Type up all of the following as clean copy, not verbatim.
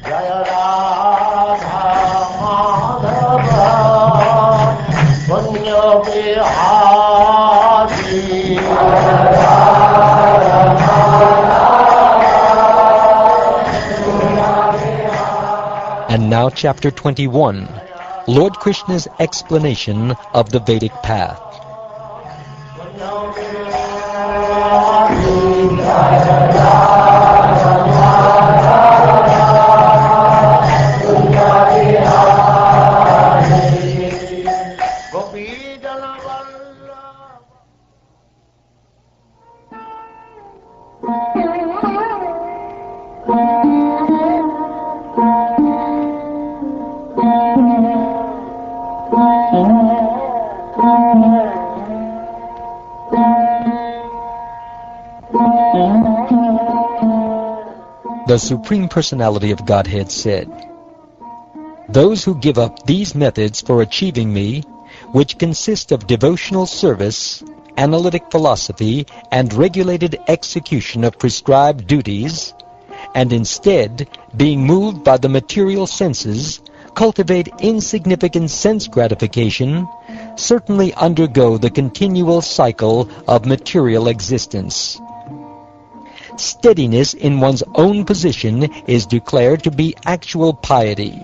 Jaya Radha Madhava Punya Bihari. And now chapter 21, Lord Krishna's explanation of the Vedic path. The Supreme Personality of Godhead said, "Those who give up these methods for achieving me, which consist of devotional service, analytic philosophy, and regulated execution of prescribed duties, and instead, being moved by the material senses, cultivate insignificant sense gratification, certainly undergo the continual cycle of material existence. Steadiness in one's own position is declared to be actual piety,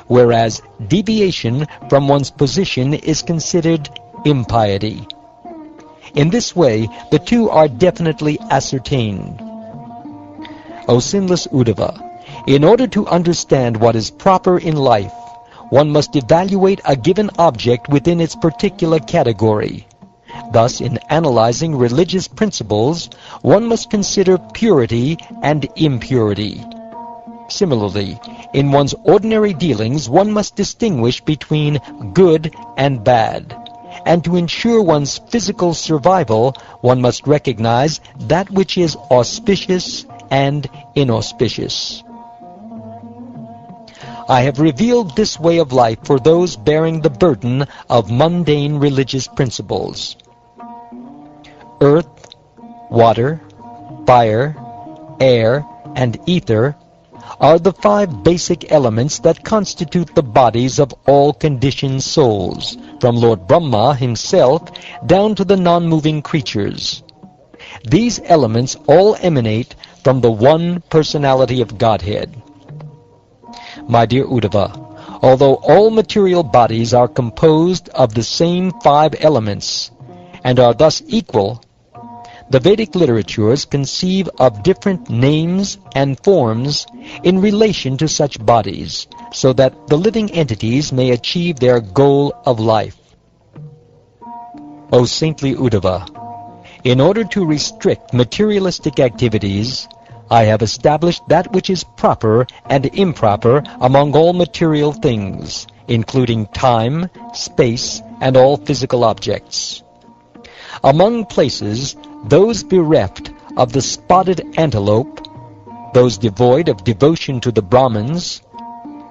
whereas deviation from one's position is considered impiety. In this way, the two are definitely ascertained. O sinless Uddhava, in order to understand what is proper in life, one must evaluate a given object within its particular category. Thus, in analyzing religious principles, one must consider purity and impurity. Similarly, in one's ordinary dealings, one must distinguish between good and bad. And to ensure one's physical survival, one must recognize that which is auspicious and inauspicious. I have revealed this way of life for those bearing the burden of mundane religious principles. Earth, water, fire, air, and ether are the 5 basic elements that constitute the bodies of all conditioned souls, from Lord Brahma himself down to the non-moving creatures. These elements all emanate from the one personality of Godhead. My dear Uddhava, although all material bodies are composed of the same 5 elements, and are thus equal, the Vedic literatures conceive of different names and forms in relation to such bodies, so that the living entities may achieve their goal of life. O saintly Uddhava, in order to restrict materialistic activities, I have established that which is proper and improper among all material things, including time, space, and all physical objects. Among places, those bereft of the spotted antelope, those devoid of devotion to the Brahmins,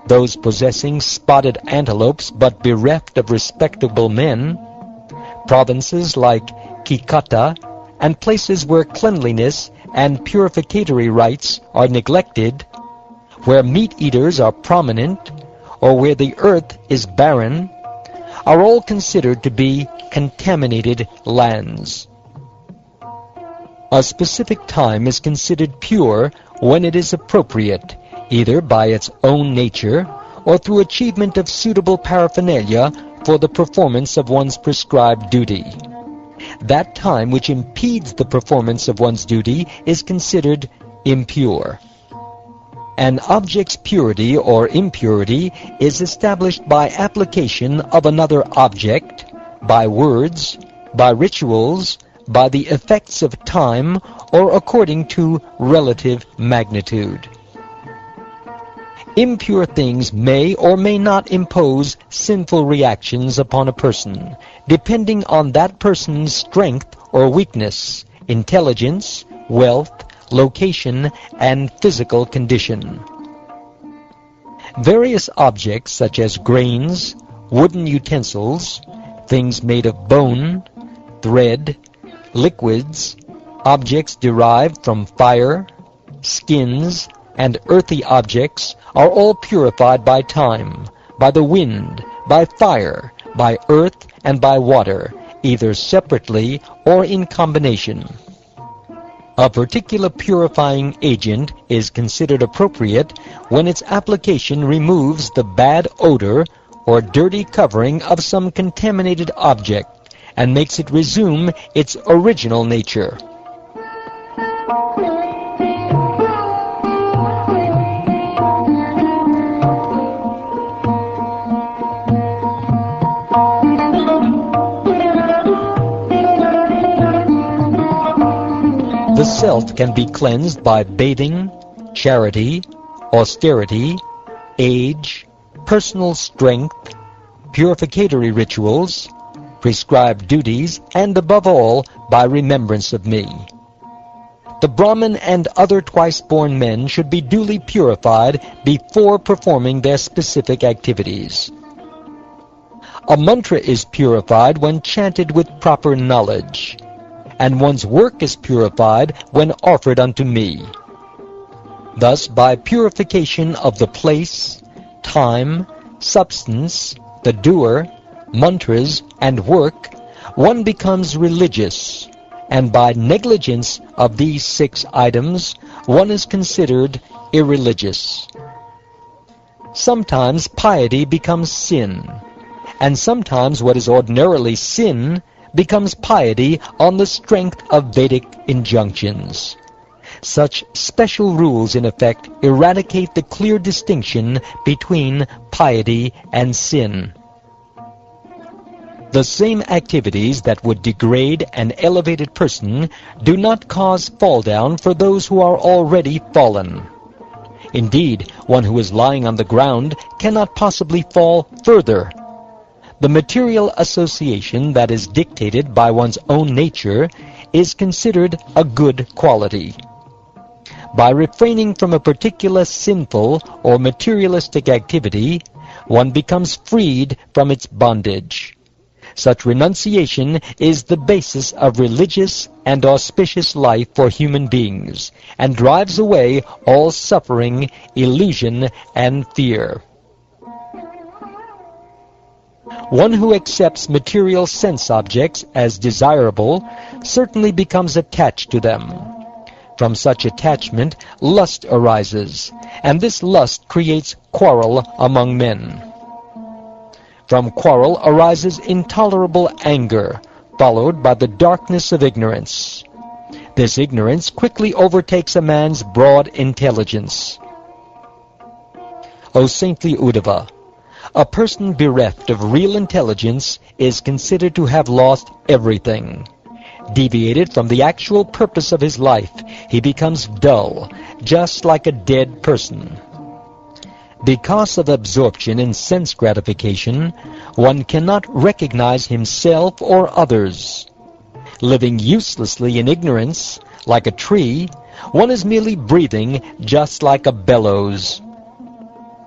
those possessing spotted antelopes but bereft of respectable men, provinces like Kikata, and places where cleanliness and purificatory rites are neglected, where meat-eaters are prominent, or where the earth is barren, are all considered to be contaminated lands. A specific time is considered pure when it is appropriate, either by its own nature or through achievement of suitable paraphernalia for the performance of one's prescribed duty. That time which impedes the performance of one's duty is considered impure. An object's purity or impurity is established by application of another object, by words, by rituals, by the effects of time, or according to relative magnitude. Impure things may or may not impose sinful reactions upon a person, depending on that person's strength or weakness, intelligence, wealth, location, and physical condition. Various objects such as grains, wooden utensils, things made of bone, thread, liquids, objects derived from fire, skins, and earthy objects are all purified by time, by the wind, by fire, by earth, and by water, either separately or in combination. A particular purifying agent is considered appropriate when its application removes the bad odor or dirty covering of some contaminated object and makes it resume its original nature. The self can be cleansed by bathing, charity, austerity, age, personal strength, purificatory rituals, prescribed duties, and above all, by remembrance of me. The Brahmin and other twice-born men should be duly purified before performing their specific activities. A mantra is purified when chanted with proper knowledge, and one's work is purified when offered unto me. Thus, by purification of the place, time, substance, the doer, mantras, and work, one becomes religious, and by negligence of these 6 items, one is considered irreligious. Sometimes piety becomes sin, and sometimes what is ordinarily sin becomes piety on the strength of Vedic injunctions. Such special rules, in effect, eradicate the clear distinction between piety and sin. The same activities that would degrade an elevated person do not cause fall down for those who are already fallen. Indeed, one who is lying on the ground cannot possibly fall further. The material association that is dictated by one's own nature is considered a good quality. By refraining from a particular sinful or materialistic activity, one becomes freed from its bondage. Such renunciation is the basis of religious and auspicious life for human beings, and drives away all suffering, illusion, and fear. One who accepts material sense objects as desirable certainly becomes attached to them. From such attachment, lust arises, and this lust creates quarrel among men. From quarrel arises intolerable anger, followed by the darkness of ignorance. This ignorance quickly overtakes a man's broad intelligence. O saintly Uddhava, a person bereft of real intelligence is considered to have lost everything. Deviated from the actual purpose of his life, he becomes dull, just like a dead person. Because of absorption in sense gratification, one cannot recognize himself or others. Living uselessly in ignorance, like a tree, one is merely breathing just like a bellows.